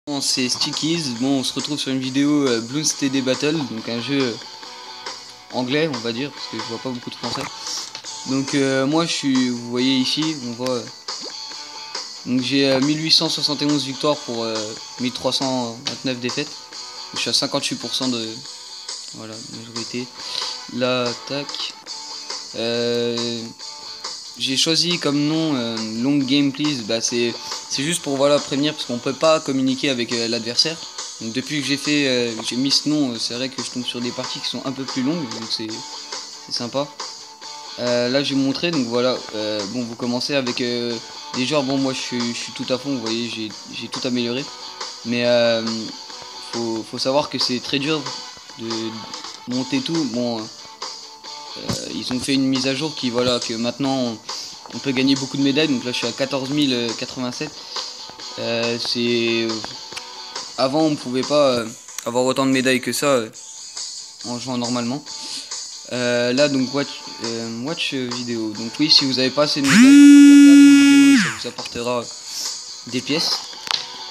Bon, c'est Stickies. Bon, on se retrouve sur une vidéo Bloons TD Battle, donc un jeu anglais, on va dire, parce que je vois pas beaucoup de français. Donc moi, vous voyez ici, on voit. Donc j'ai 1871 victoires pour 1329 défaites. Je suis à 58% de voilà majorité. Là, tac. J'ai choisi comme nom Long Game Please. Bah c'est juste pour voilà prévenir parce qu'on peut pas communiquer avec l'adversaire. Donc depuis que j'ai mis ce nom, c'est vrai que je tombe sur des parties qui sont un peu plus longues, donc c'est sympa. Là j'ai montré, donc voilà. Bon, vous commencez avec des joueurs. Bon, moi je suis tout à fond. Vous voyez, j'ai tout amélioré. Mais faut savoir que c'est très dur de monter tout. Bon, ils ont fait une mise à jour qui voilà que maintenant on peut gagner beaucoup de médailles. Donc là je suis à 14 087. C'est avant on pouvait pas avoir autant de médailles que ça en jouant normalement. Là donc watch vidéo. Donc oui, si vous avez pas assez de médailles, vous pouvez regarder une vidéo et ça vous apportera des pièces.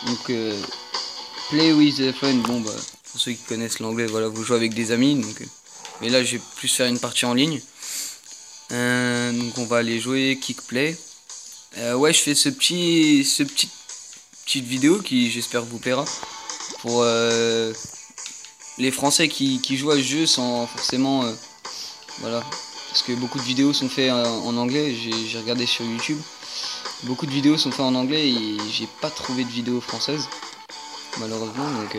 Donc play with a friend. Bon bah pour ceux qui connaissent l'anglais, voilà, vous jouez avec des amis. Donc mais là je vais plus faire une partie en ligne. Donc on va aller jouer kick play. Ouais, je fais petite vidéo qui j'espère vous plaira pour les Français qui jouent à ce jeu sans forcément voilà, parce que beaucoup de vidéos sont faites en anglais. J'ai regardé sur YouTube, beaucoup de vidéos sont faites en anglais et j'ai pas trouvé de vidéo française malheureusement. Donc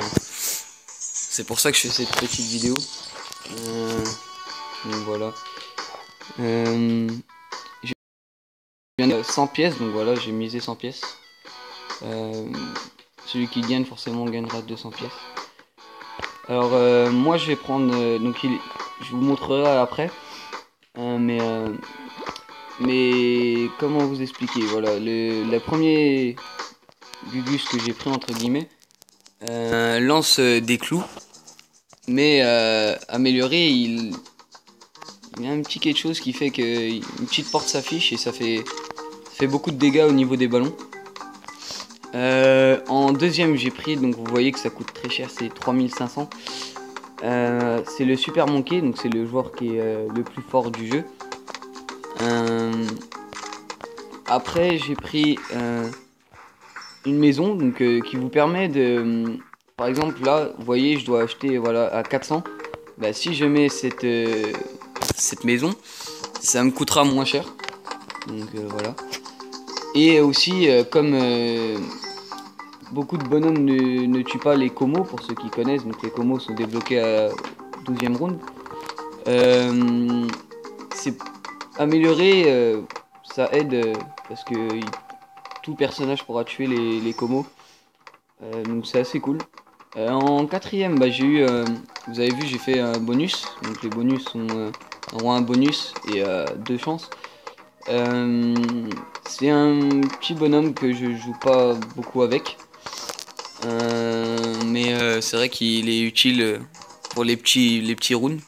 c'est pour ça que je fais cette petite vidéo. Donc voilà. Je viens de 100 pièces, donc voilà, j'ai misé 100 pièces. Celui qui gagne forcément gagnera 200 pièces. Alors moi je vais prendre donc je vous montrerai après mais comment vous expliquer, voilà, le premier Gugus que j'ai pris entre guillemets lance des clous, mais amélioré, il y a un petit quelque chose qui fait que une petite porte s'affiche et ça fait beaucoup de dégâts au niveau des ballons. En deuxième j'ai pris, donc vous voyez que ça coûte très cher, c'est 3500. C'est le Super Monkey, donc c'est le joueur qui est le plus fort du jeu. Après j'ai pris une maison, donc qui vous permet de par exemple là vous voyez je dois acheter voilà à 400. Bah, si je mets cette maison, ça me coûtera moins cher, donc voilà. Et aussi comme beaucoup de bonhommes ne tuent pas les comos, pour ceux qui connaissent, donc les comos sont débloqués à 12e round. C'est amélioré, ça aide parce que tout personnage pourra tuer les comos. Donc c'est assez cool. En quatrième, bah, j'ai eu, vous avez vu, j'ai fait un bonus. Donc les bonus auront un bonus et 2 chances. C'est un petit bonhomme que je joue pas beaucoup avec. Mais c'est vrai qu'il est utile pour les petits rounds.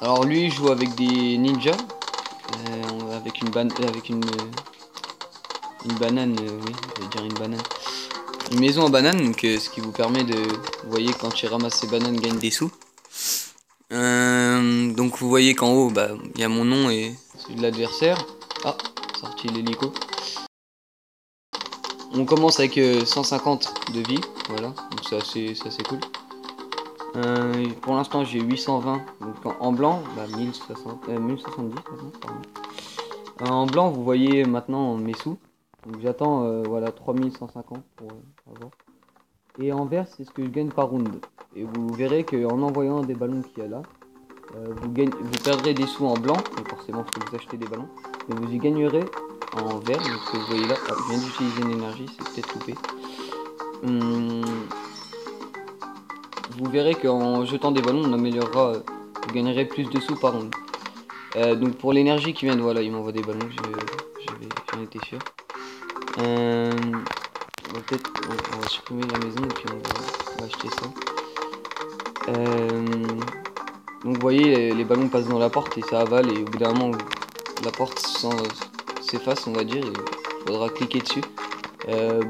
Alors lui joue avec des ninjas, avec une banane, oui, je vais dire une banane. Une maison en banane, donc ce qui vous permet de, vous voyez, quand tu ramasses ces bananes, gagne des sous. Donc vous voyez qu'en haut, bah, il y a mon nom et celui de l'adversaire. Ah, sorti l'hélico. On commence avec 150 de vie, voilà, donc c'est assez cool. Pour l'instant j'ai 820, donc en blanc, bah, 1070 pardon. En blanc vous voyez maintenant mes sous, donc j'attends voilà 3150 pour avoir. Et en vert c'est ce que je gagne par round. Et vous verrez qu'en envoyant des ballons qu'il y a là, vous perdrez des sous en blanc, donc forcément parce que vous achetez des ballons, mais vous y gagnerez en vert, donc ce que vous voyez là. Ah, je viens d'utiliser une énergie, c'est peut-être loupé. Vous verrez qu'en jetant des ballons on améliorera, vous gagnerez plus de sous par round. Donc pour l'énergie qui vient de, voilà, il m'envoie des ballons, j'en étais sûr. Peut-être on va supprimer la maison et puis on va acheter ça. Donc vous voyez les ballons passent dans la porte et ça avale, et au bout d'un moment la porte s'efface on va dire, et il faudra cliquer dessus.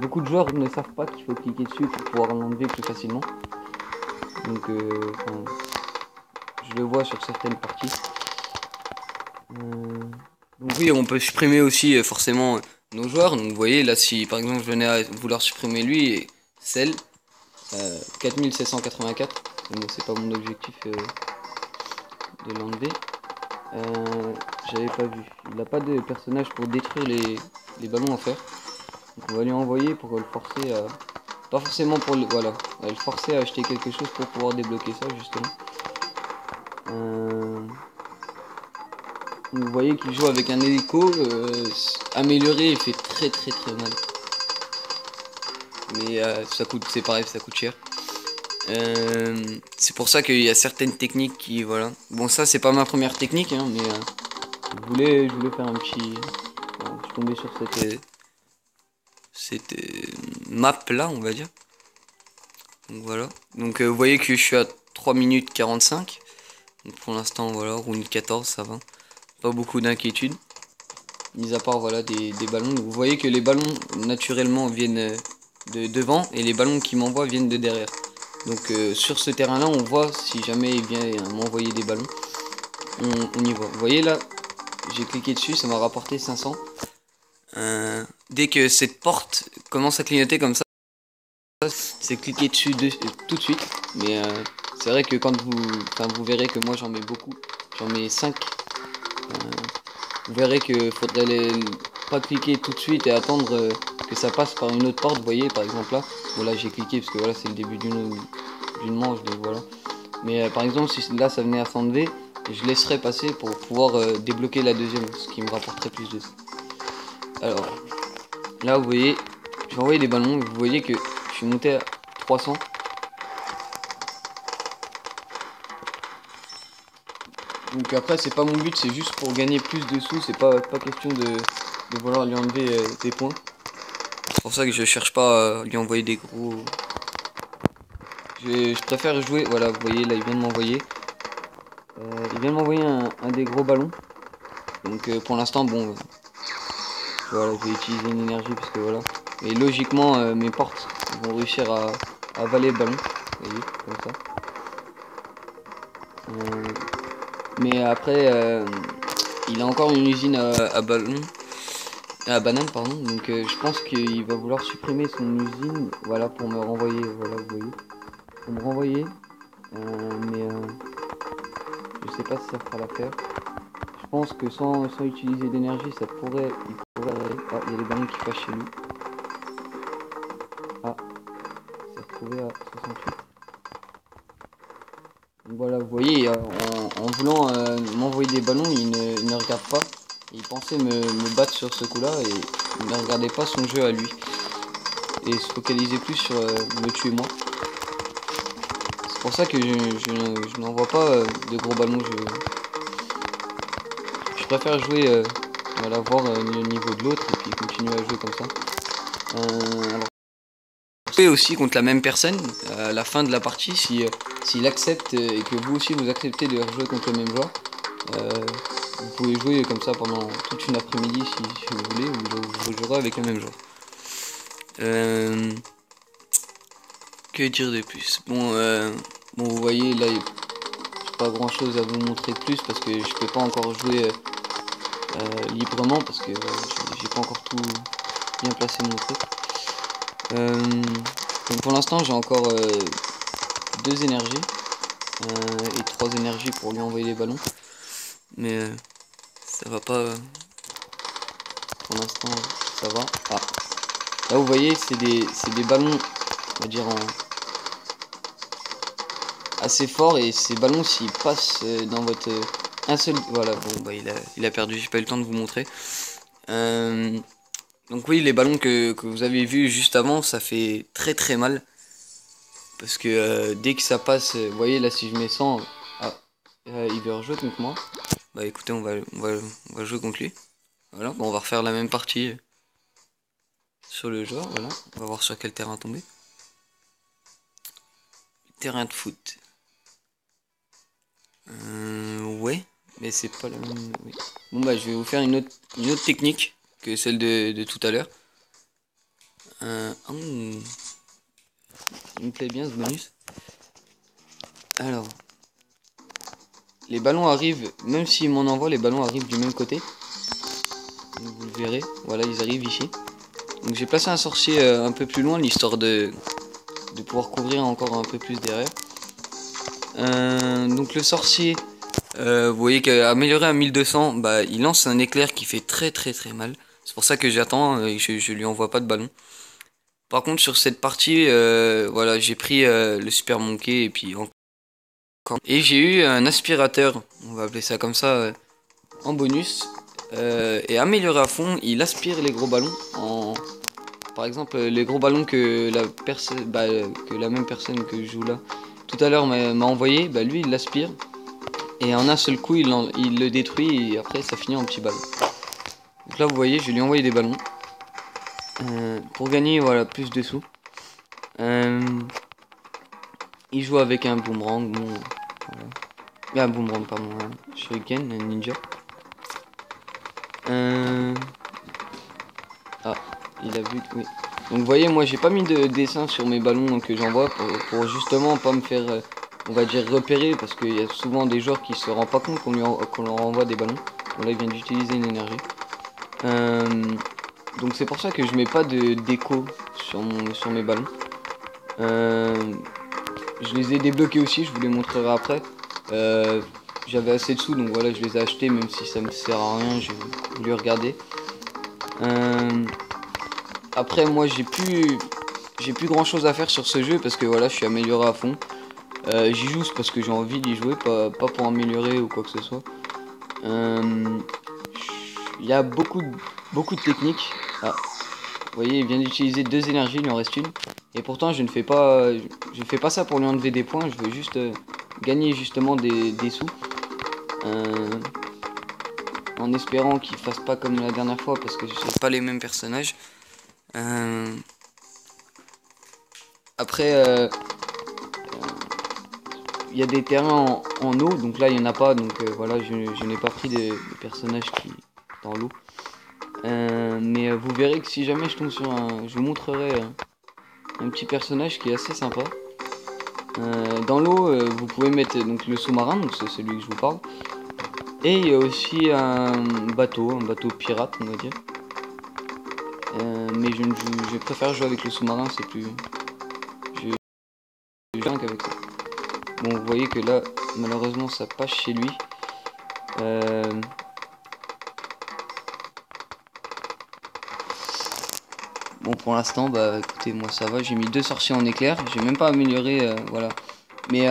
Beaucoup de joueurs ne savent pas qu'il faut cliquer dessus pour pouvoir l'enlever plus facilement. Donc, je le vois sur certaines parties. Donc oui, on peut supprimer aussi forcément nos joueurs. Donc vous voyez, là, si par exemple je venais à vouloir supprimer lui, et celle 4784, bon, c'est pas mon objectif de l'enlever. J'avais pas vu. Il n'a pas de personnage pour détruire les ballons en fer. Donc on va lui envoyer pour le forcer à... Pas forcément pour le... Voilà. On va le forcer à acheter quelque chose pour pouvoir débloquer ça justement. Vous voyez qu'il joue avec un hélico amélioré et fait très très très mal. Mais ça coûte, c'est pareil, ça coûte cher. C'est pour ça qu'il y a certaines techniques qui, voilà. Bon, ça c'est pas ma première technique, hein, mais je voulais faire un petit... Bon, je suis tombé sur cette map là, on va dire. Donc voilà. Donc vous voyez que je suis à 3 minutes 45. Donc pour l'instant, voilà, round 14, ça va. Pas beaucoup d'inquiétude. Mis à part, voilà, des ballons. Vous voyez que les ballons, naturellement, viennent de devant. Et les ballons qui m'envoient viennent de derrière. Donc sur ce terrain-là, on voit si jamais il vient m'envoyer des ballons. On y voit. Vous voyez là, j'ai cliqué dessus, ça m'a rapporté 500. Dès que cette porte commence à clignoter comme ça, c'est cliquer dessus tout de suite. Mais c'est vrai que quand vous verrez que moi j'en mets beaucoup, j'en mets 5. Vous verrez que faudrait pas cliquer tout de suite et attendre que ça passe par une autre porte. Vous voyez par exemple là, bon là j'ai cliqué parce que voilà c'est le début d'une manche, donc voilà. Mais par exemple si là ça venait à s'enlever, je laisserai passer pour pouvoir débloquer la deuxième, ce qui me rapporterait plus de... Alors là vous voyez, j'ai envoyé des ballons, vous voyez que je suis monté à 300. Donc après c'est pas mon but, c'est juste pour gagner plus de sous, c'est pas question de vouloir lui enlever des points. C'est pour ça que je cherche pas à lui envoyer des gros... Je préfère jouer, voilà vous voyez là il vient de m'envoyer. Il vient de m'envoyer un des gros ballons. Donc pour l'instant bon, voilà je vais utiliser une énergie parce que voilà. Et logiquement mes portes vont réussir à avaler le ballon. Vous voyez, comme ça. Mais après il a encore une usine à ballon. À banane pardon, donc je pense qu'il va vouloir supprimer son usine, voilà, pour me renvoyer, voilà, vous voyez, pour me renvoyer, mais je sais pas si ça fera l'affaire. Je pense que sans utiliser d'énergie, il pourrait aller. Ah, il y a des ballons qui passent chez lui. Ah, ça retrouvait à 68. Donc voilà, vous voyez, en voulant m'envoyer des ballons, il ne regarde pas. Il pensait me battre sur ce coup-là et il ne regardait pas son jeu à lui. Et se focaliser plus sur me tuer moi. C'est pour ça que je n'envoie pas de gros ballons. Je préfère jouer, voilà, voir le niveau de l'autre et puis continuer à jouer comme ça. Alors, jouer aussi contre la même personne à la fin de la partie, s'il accepte et que vous aussi vous acceptez de rejouer contre le même joueur. Vous pouvez jouer comme ça pendant toute une après-midi si vous voulez, vous jouerez avec le même joueur. Que dire de plus? Bon, vous voyez là, j'ai pas grand chose à vous montrer de plus parce que je peux pas encore jouer librement parce que j'ai pas encore tout bien placé mon truc. Donc pour l'instant j'ai encore 2 énergies et 3 énergies pour lui envoyer les ballons, mais ça va pas pour l'instant, ça va. Ah, là vous voyez c'est des ballons, on va dire assez forts, et ces ballons s'ils passent dans votre un seul, voilà, bon bah il a perdu, j'ai pas eu le temps de vous montrer. Donc oui, les ballons que vous avez vus juste avant, ça fait très très mal. Parce que dès que ça passe, vous voyez là si je mets 100, ah, il veut rejouer contre moi. Bah écoutez, on va jouer contre lui. Voilà, bon, on va refaire la même partie sur le joueur, voilà. On va voir sur quel terrain tomber. Terrain de foot. Ouais, mais c'est pas la même... Oui. Bon bah je vais vous faire une autre technique que celle de tout à l'heure. Il me plaît bien ce bonus. Alors, les ballons arrivent, même s'ils m'en envoient, les ballons arrivent du même côté. Donc, vous le verrez, voilà, ils arrivent ici. Donc j'ai placé un sorcier un peu plus loin, l'histoire de pouvoir couvrir encore un peu plus derrière. Donc le sorcier, vous voyez qu'amélioré à 1200, bah, il lance un éclair qui fait très mal. C'est pour ça que j'attends, je lui envoie pas de ballon. Par contre sur cette partie, voilà, j'ai pris le super monkey et puis encore. Et j'ai eu un aspirateur, on va appeler ça comme ça, en bonus. Et amélioré à fond, il aspire les gros ballons en... Par exemple, les gros ballons que la même personne que je joue là tout à l'heure m'a envoyé, bah lui il l'aspire et en un seul coup il le détruit et après ça finit en petits ballons. Donc là vous voyez, je lui ai envoyé des ballons pour gagner voilà plus de sous. Il joue avec un boomerang, bon, voilà. Un boomerang pardon, un shuriken, un ninja. Ah, il a vu que oui. Donc vous voyez, moi j'ai pas mis de dessin sur mes ballons que j'envoie pour justement pas me faire, on va dire, repérer, parce qu'il y a souvent des joueurs qui se rendent pas compte qu'on leur envoie des ballons. Bon là il vient d'utiliser une énergie. Donc c'est pour ça que je mets pas de déco sur mes ballons. Je les ai débloqués aussi, je vous les montrerai après. J'avais assez de sous donc voilà je les ai achetés même si ça me sert à rien, j'ai voulu regarder. Après moi j'ai plus grand chose à faire sur ce jeu parce que voilà je suis amélioré à fond. J'y joue parce que j'ai envie d'y jouer, pas pour améliorer ou quoi que ce soit. Il y a beaucoup de techniques. Ah, vous voyez il vient d'utiliser 2 énergies, il en reste une. Et pourtant je fais pas ça pour lui enlever des points, je veux juste gagner justement des sous. En espérant qu'il fasse pas comme la dernière fois parce que c'est pas les mêmes personnages. Après il y a des terrains en eau, donc là il y en a pas, donc voilà je n'ai pas pris des personnages qui dans l'eau. Mais vous verrez que si jamais je tombe sur je vous montrerai un petit personnage qui est assez sympa. Dans l'eau vous pouvez mettre donc le sous-marin, donc c'est celui que je vous parle. Et il y a aussi un bateau pirate on va dire. Mais je préfère jouer avec le sous-marin, c'est plus... Je qu'avec ça. Bon vous voyez que là malheureusement ça passe chez lui. Bon pour l'instant bah écoutez moi ça va, j'ai mis 2 sorciers en éclair, j'ai même pas amélioré voilà. Mais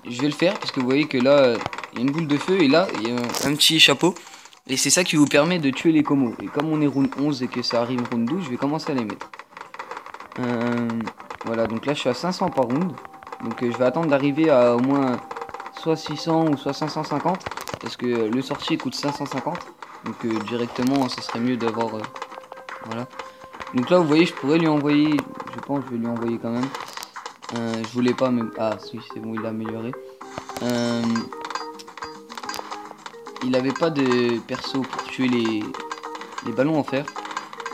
je vais le faire parce que vous voyez que là il y a une boule de feu et là il y a un petit chapeau. Et c'est ça qui vous permet de tuer les comos. Et comme on est round 11 et que ça arrive round 12, je vais commencer à les mettre. Voilà, donc là je suis à 500 par round. Donc je vais attendre d'arriver à au moins soit 600 ou soit 550. Parce que le sorcier coûte 550. Donc directement ça serait mieux d'avoir... voilà. Donc là vous voyez je pourrais lui envoyer... Je pense que je vais lui envoyer quand même. Je voulais pas mais... Ah si c'est bon il a amélioré. Il avait pas de perso pour tuer les ballons en fer.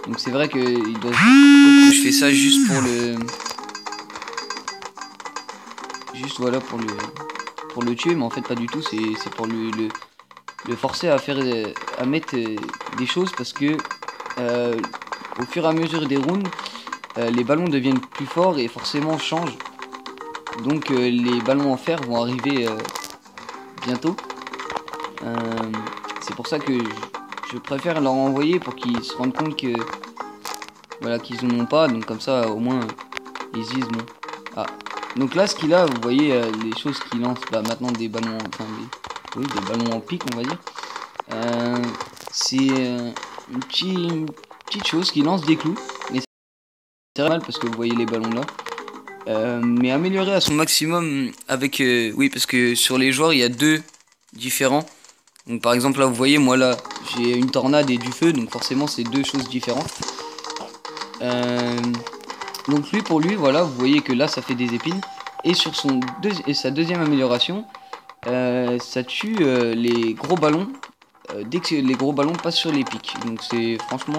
Donc c'est vrai que il doit... Je fais ça juste pour le... Juste voilà pour le tuer, mais en fait pas du tout, c'est pour le forcer à faire à mettre des choses parce que au fur et à mesure des rounds, les ballons deviennent plus forts et forcément changent. Donc les ballons en fer vont arriver bientôt. C'est pour ça que je préfère leur envoyer pour qu'ils se rendent compte que voilà qu'ils en ont pas, donc comme ça au moins ils se disent bon. Ah. Donc là ce qu'il a, vous voyez les choses qu'il lance, bah maintenant des ballons, enfin des ballons en pique on va dire. C'est une petite chose qui lance des clous, mais c'est très mal parce que vous voyez les ballons là. Mais amélioré à son maximum avec oui parce que sur les joueurs il y a 2 différents. Donc par exemple là vous voyez moi là j'ai une tornade et du feu, donc forcément c'est 2 choses différentes. Donc lui pour lui voilà vous voyez que là ça fait des épines. Et sur sa deuxième amélioration ça tue les gros ballons dès que les gros ballons passent sur les pics. Donc c'est franchement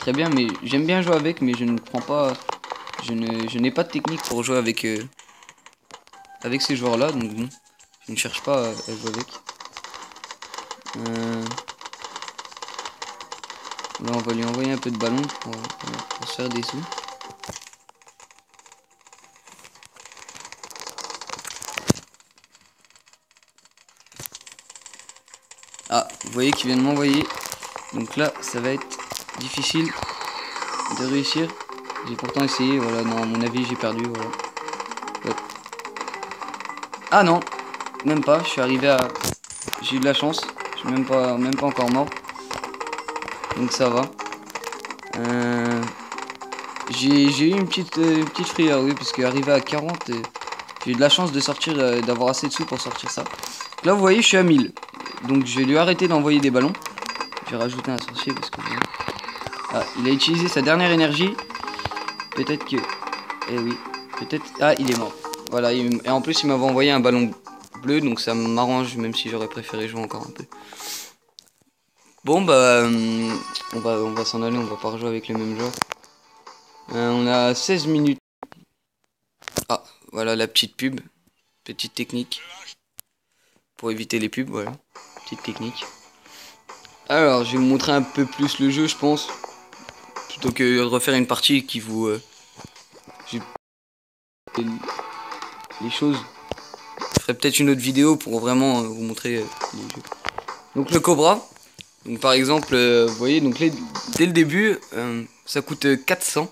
très bien, mais j'aime bien jouer avec, mais je ne prends pas, je n'ai pas de technique pour jouer avec ces joueurs-là, donc bon, je ne cherche pas à jouer avec. Là, on va lui envoyer un peu de ballon pour se faire des sous. Ah, vous voyez qu'il vient de m'envoyer. Donc là, ça va être difficile de réussir. J'ai pourtant essayé, voilà, non, à mon avis, j'ai perdu, voilà. Ouais. Ah non, même pas, je suis arrivé à... J'ai eu de la chance, je suis même pas encore mort. Donc ça va. J'ai eu une petite frayeur, oui, parce qu'arrivé à 40, j'ai eu de la chance de sortir, d'avoir assez de sous pour sortir ça. Là, vous voyez, je suis à 1000. Donc je vais lui arrêter d'envoyer des ballons. Je vais rajouter un sorcier parce que... Ah, il a utilisé sa dernière énergie. Peut-être que... Eh oui, peut-être... Ah, il est mort. Voilà, et en plus, il m'avait envoyé un ballon bleu, donc ça m'arrange, même si j'aurais préféré jouer encore un peu. Bon, bah... on va s'en aller, on va pas rejouer avec le même joueur. On a 16 minutes. Ah, voilà la petite pub. Petite technique. Pour éviter les pubs, voilà. Petite technique. Alors, je vais vous montrer un peu plus le jeu, je pense. Plutôt que de refaire une partie qui vous... les choses. Je ferai peut-être une autre vidéo pour vraiment vous montrer les jeux. Donc le Cobra. Donc par exemple, vous voyez, donc dès le début, ça coûte 400.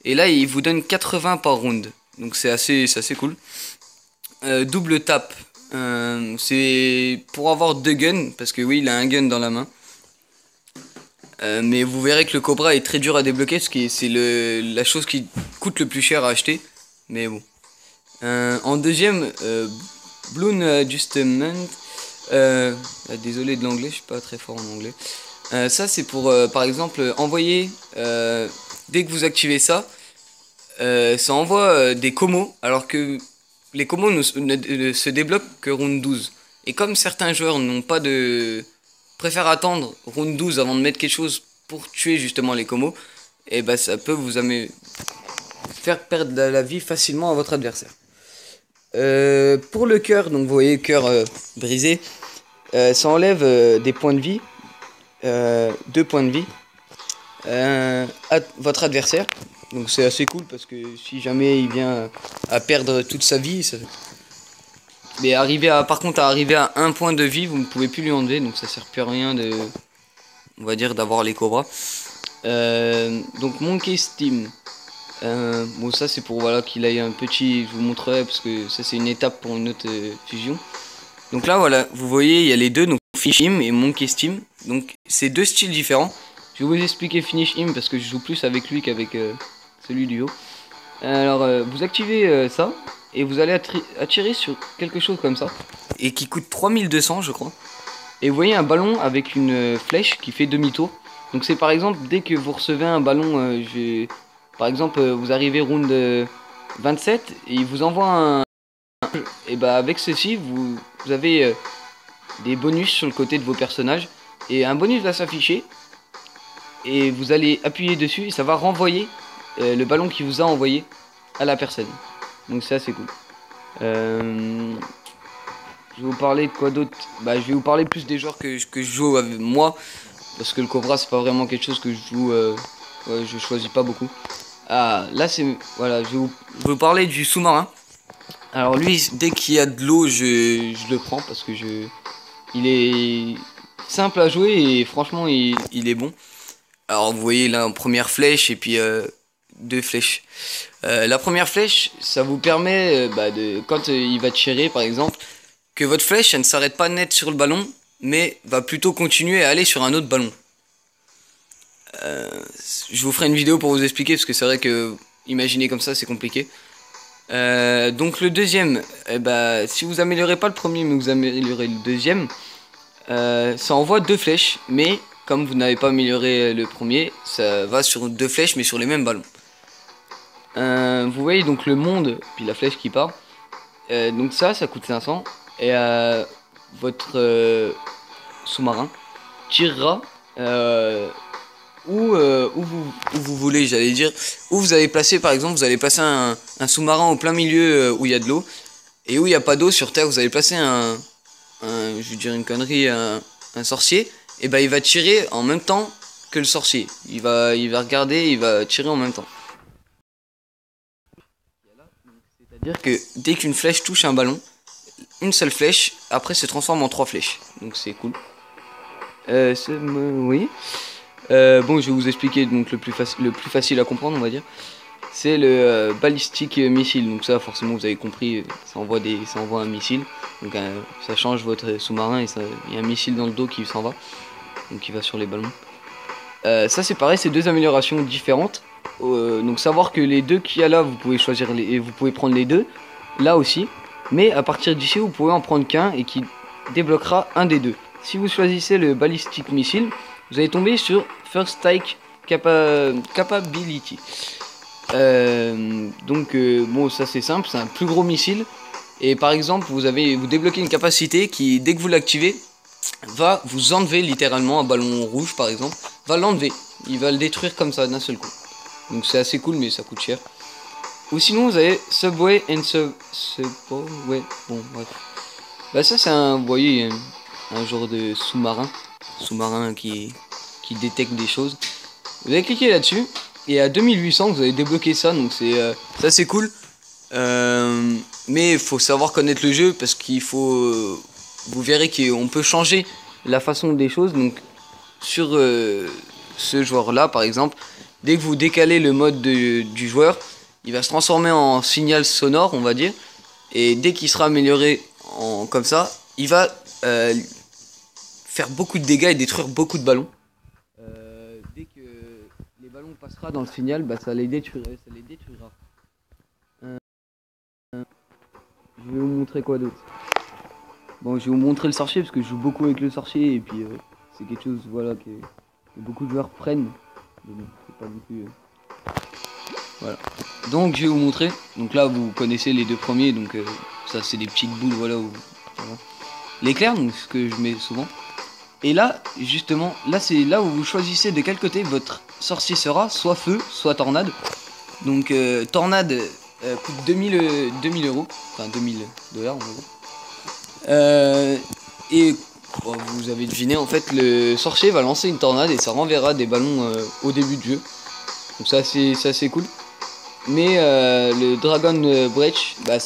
Et là, il vous donne 80 par round. Donc c'est assez cool. Double tap. C'est pour avoir 2 guns. Parce que oui, il a un gun dans la main. Mais vous verrez que le Cobra est très dur à débloquer. Parce que c'est la chose qui coûte le plus cher à acheter. Mais bon. En deuxième, Bloon Adjustment. Désolé de l'anglais, je suis pas très fort en anglais. Ça c'est pour par exemple envoyer, dès que vous activez ça, ça envoie des comos, alors que les comos ne se débloquent que round 12. Et comme certains joueurs n'ont pas de... préfèrent attendre round 12 avant de mettre quelque chose pour tuer justement les comos, et bah ça peut vous faire perdre la vie facilement à votre adversaire. Pour le cœur, donc vous voyez cœur brisé, ça enlève des points de vie, 2 points de vie à votre adversaire. Donc c'est assez cool parce que si jamais il vient à perdre toute sa vie, mais par contre à arriver à 1 point de vie, vous ne pouvez plus lui enlever, donc ça sert plus à rien de, on va dire, d'avoir les cobras. Donc Monkey Steam. Bon, ça c'est pour voilà qu'il aille un petit, je vous montrerai parce que ça c'est une étape pour une autre fusion. Donc là voilà, vous voyez il y a les deux, donc Finish Him et Monkey Steam. Donc c'est 2 styles différents. Je vais vous expliquer Finish Him parce que je joue plus avec lui qu'avec celui du haut. Alors vous activez ça et vous allez attirer sur quelque chose comme ça et qui coûte 3200 je crois. Et vous voyez un ballon avec une flèche qui fait demi-tour. Donc c'est par exemple dès que vous recevez un ballon, par exemple vous arrivez round 27 et il vous envoie un... Et bah avec ceci vous avez des bonus sur le côté de vos personnages. Et un bonus va s'afficher. Et vous allez appuyer dessus et ça va renvoyer le ballon qui vous a envoyé à la personne. Donc c'est assez cool. Je vais vous parler de quoi d'autre. Bah je vais vous parler plus des joueurs que je joue avec moi. Parce que le Cobra c'est pas vraiment quelque chose que je joue. Ouais, je choisis pas beaucoup. Ah là c'est... Voilà, je vais vous parler du sous-marin. Alors lui dès qu'il y a de l'eau je le prends parce que il est simple à jouer et franchement il est bon. Alors vous voyez là en première flèche et puis 2 flèches. La première flèche ça vous permet quand il va tirer par exemple que votre flèche elle ne s'arrête pas net sur le ballon mais va plutôt continuer à aller sur un autre ballon. Je vous ferai une vidéo pour vous expliquer parce que c'est vrai que imaginer comme ça c'est compliqué. Donc le deuxième, si vous améliorez pas le premier mais vous améliorez le deuxième, ça envoie 2 flèches, mais comme vous n'avez pas amélioré le premier, ça va sur 2 flèches mais sur les mêmes ballons. Vous voyez donc le monde, puis la flèche qui part. Donc ça coûte 500 et votre sous-marin tirera où vous voulez, j'allais dire, où vous allez placer, par exemple, vous allez placer un sous-marin au plein milieu où il y a de l'eau, et où il n'y a pas d'eau sur Terre, vous allez placer je vais dire une connerie, un sorcier, et bah il va tirer en même temps que le sorcier. Il va regarder, il va tirer en même temps. C'est-à-dire que dès qu'une flèche touche un ballon, une seule flèche, après se transforme en 3 flèches. Donc c'est cool. Oui. Bon, je vais vous expliquer donc le plus facile à comprendre, on va dire. C'est le ballistic missile. Donc ça, forcément, vous avez compris, ça envoie un missile. Donc ça change votre sous-marin et il y a un missile dans le dos qui s'en va, donc qui va sur les ballons. Ça c'est pareil, c'est deux améliorations différentes. Donc savoir que les deux qu'il y a là, vous pouvez choisir et vous pouvez prendre les deux là aussi. Mais à partir d'ici, vous pouvez en prendre qu'un et qui débloquera un des deux. Si vous choisissez le ballistic missile, vous allez tomber sur First Strike Capability. Bon, ça c'est simple, c'est un plus gros missile. Et par exemple, vous débloquez une capacité qui, dès que vous l'activez, va vous enlever littéralement un ballon rouge par exemple. Va l'enlever, il va le détruire comme ça d'un seul coup. Donc c'est assez cool, mais ça coûte cher. Ou sinon vous avez Subway and Subway. Bon, bref. Bah ça c'est vous voyez, un genre de sous-marin qui détecte des choses. Vous allez cliquer là-dessus et à 2800 vous allez débloquer ça, donc ça c'est cool. Mais il faut savoir connaître le jeu parce qu'il faut. Vous verrez qu'on peut changer la façon des choses. Donc sur ce joueur-là, par exemple, dès que vous décalez le mode du joueur, il va se transformer en signal sonore, on va dire. Et dès qu'il sera amélioré comme ça, il va faire beaucoup de dégâts et détruire beaucoup de ballons. Dès que les ballons passera dans le signal, bah, ça les détruira. Je vais vous montrer quoi d'autre. Bon, je vais vous montrer le sorcier parce que je joue beaucoup avec le sorcier et puis c'est quelque chose voilà que beaucoup de joueurs prennent. Mais bon, c'est pas non plus. Voilà. Donc je vais vous montrer. Donc là vous connaissez les deux premiers, donc ça c'est des petites boules voilà. Voilà. L'éclair, donc ce que je mets souvent. Et là, justement, là c'est là où vous choisissez de quel côté votre sorcier sera, soit feu, soit tornade. Donc tornade coûte 2000 euros, enfin 2000 dollars on va dire. Et bon, vous avez deviné, en fait le sorcier va lancer une tornade et ça renverra des ballons au début du jeu. Donc ça c'est cool. Mais le Dragon Breach, bah,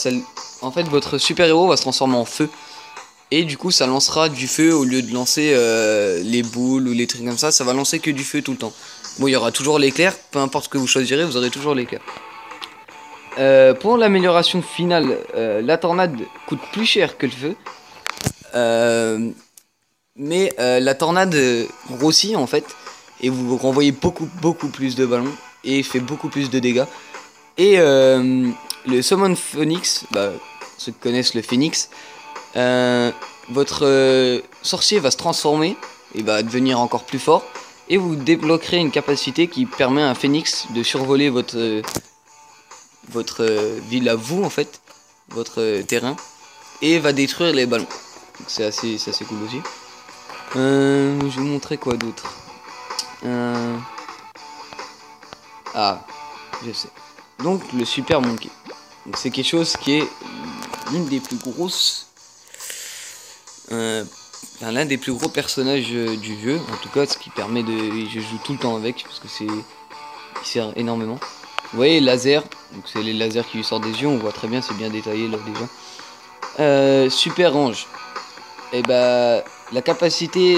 en fait votre super héros va se transformer en feu. Et du coup ça lancera du feu au lieu de lancer les boules ou les trucs comme ça. Ça va lancer que du feu tout le temps. Bon, il y aura toujours l'éclair, peu importe ce que vous choisirez, vous aurez toujours l'éclair. Pour l'amélioration finale, la tornade coûte plus cher que le feu. Mais la tornade grossit en fait. Et vous renvoyez beaucoup plus de ballons. Et fait beaucoup plus de dégâts. Et le Summon Phoenix, bah, ceux qui connaissent le Phoenix, votre sorcier va se transformer et va devenir encore plus fort. Et vous débloquerez une capacité qui permet à un Phoenix de survoler votre ville à vous en fait, votre terrain, et va détruire les ballons. C'est assez cool aussi. Je vais vous montrer quoi d'autre. Ah, je sais. Donc le Super Monkey. Donc c'est quelque chose qui est l'une des plus grosses, l'un des plus gros personnages du jeu. En tout cas, ce qui permet je joue tout le temps avec parce que il sert énormément. Vous voyez, laser, donc c'est les lasers qui lui sortent des yeux, on voit très bien, c'est bien détaillé là déjà. Super Ange. Et bah la capacité,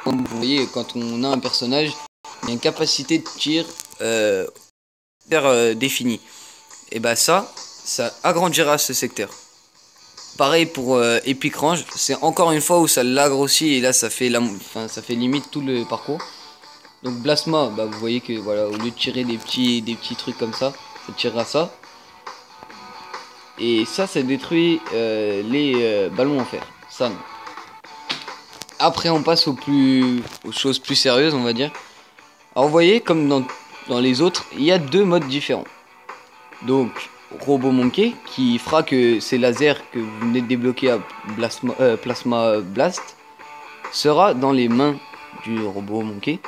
comme vous voyez, quand on a un personnage, il y a une capacité de tir définie. Et bah ça agrandira ce secteur. Pareil pour Epic Range, c'est encore une fois où ça l'agrossit et là ça fait limite tout le parcours. Donc Blasma, bah vous voyez que voilà, au lieu de tirer des petits trucs comme ça tirera ça. Et ça détruit les ballons en fer. Ça non. Après on passe aux choses plus sérieuses, on va dire. Alors vous voyez, comme dans les autres, il y a deux modes différents. Donc Robo Monkey qui fera que ces lasers que vous venez de débloquer à Plasma Blast sera dans les mains du Robo Monkey.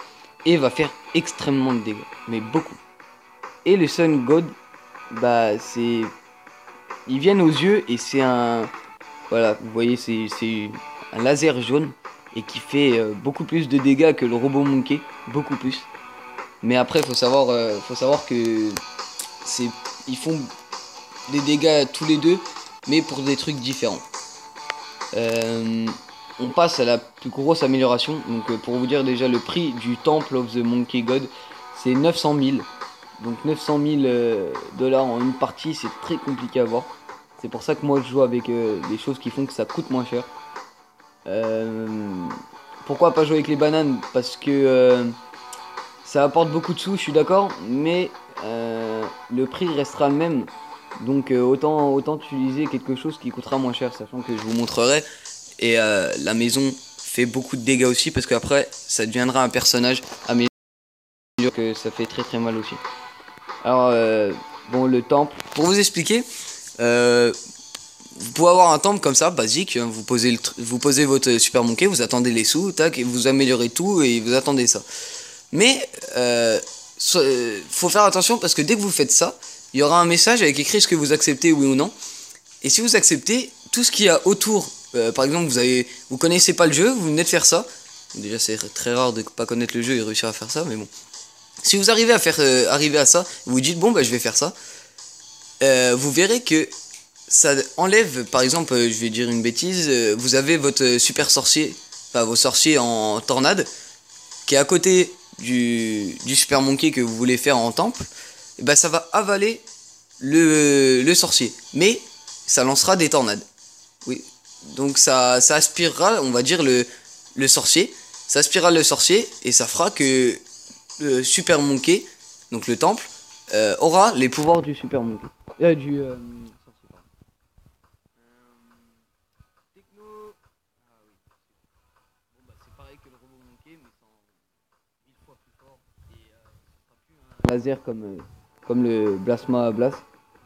et va faire extrêmement de dégâts, mais beaucoup. Et le Sun God, bah c'est... Ils viennent aux yeux et c'est un... Voilà, vous voyez, c'est un laser jaune et qui fait beaucoup plus de dégâts que le Robo Monkey, beaucoup plus. Mais après, faut savoir que c'est, ils font des dégâts tous les deux, mais pour des trucs différents. Euh, on passe à la plus grosse amélioration. Donc, pour vous dire déjà, le prix du Temple of the Monkey God, c'est 900 000. Donc 900 000 dollars en une partie, c'est très compliqué à voir. C'est pour ça que moi je joue avec des choses qui font que ça coûte moins cher. Euh, Pourquoi pas jouer avec les bananes? Parce que ça apporte beaucoup de sous, je suis d'accord, mais le prix restera le même. Donc autant utiliser quelque chose qui coûtera moins cher, sachant que je vous montrerai. Et la maison fait beaucoup de dégâts aussi, parce qu'après ça deviendra un personnage amélioré, que ça fait très très mal aussi. Alors bon, le temple, pour vous expliquer, vous pouvez avoir un temple comme ça, basique, hein, vous posez votre super monkey, vous attendez les sous, tac, et vous améliorez tout et vous attendez ça. Mais faut faire attention, parce que dès que vous faites ça, il y aura un message avec écrit ce que vous acceptez, oui ou non. Et si vous acceptez, tout ce qu'il y a autour, par exemple vous connaissez pas le jeu, vous venez de faire ça. Déjà c'est très rare de pas connaître le jeu et réussir à faire ça, mais bon. Si vous arrivez à arriver à ça, vous dites bon bah je vais faire ça, vous verrez que ça enlève, par exemple, je vais dire une bêtise, vous avez votre super sorcier, enfin vos sorciers en tornade, qui est à côté du super monkey que vous voulez faire en temple, et bah ça va avaler le sorcier, mais ça lancera des tornades. Oui, donc ça aspirera, on va dire, le sorcier, ça aspirera le sorcier, et ça fera que le super monkey, donc le temple, aura les pouvoirs du super monkey. Du sorcier, pardon. Techno. Ah oui. Bon bah c'est pareil que le robot monkey, mais c'est en 1000 fois plus fort. Et ce sera plus un laser comme le Blasma Blast.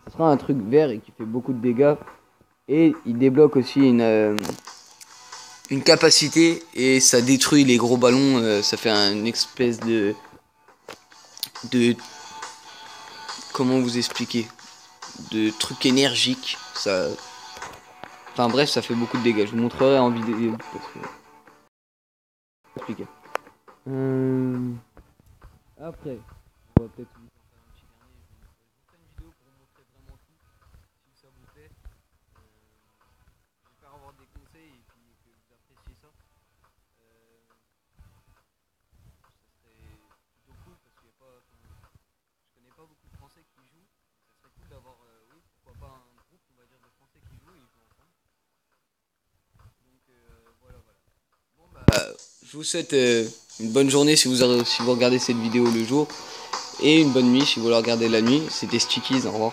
Ce sera un truc vert et qui fait beaucoup de dégâts. Et il débloque aussi une capacité, et ça détruit les gros ballons. Ça fait une espèce de comment vous expliquer, de truc énergique. Ça, enfin bref, ça fait beaucoup de dégâts. Je vous montrerai en vidéo parce que expliquer. Après, on va peut-être vous faire un petit dernier. Je vous ferai une vidéo pour vous montrer vraiment tout, si ça vous plaît. J'espère avoir des conseils et puis que vous appréciez ça. Ça serait plutôt cool parce qu'il y a pas, je connais pas beaucoup de Français qui jouent. Ça serait cool d'avoir, oui, pourquoi pas un groupe, on va dire, de Français qui jouent et ils jouent ensemble. Donc voilà. Bon bah, je vous souhaite une bonne journée si vous regardez cette vidéo le jour, et une bonne nuit si vous la regardez la nuit. C'était Stickies, au revoir.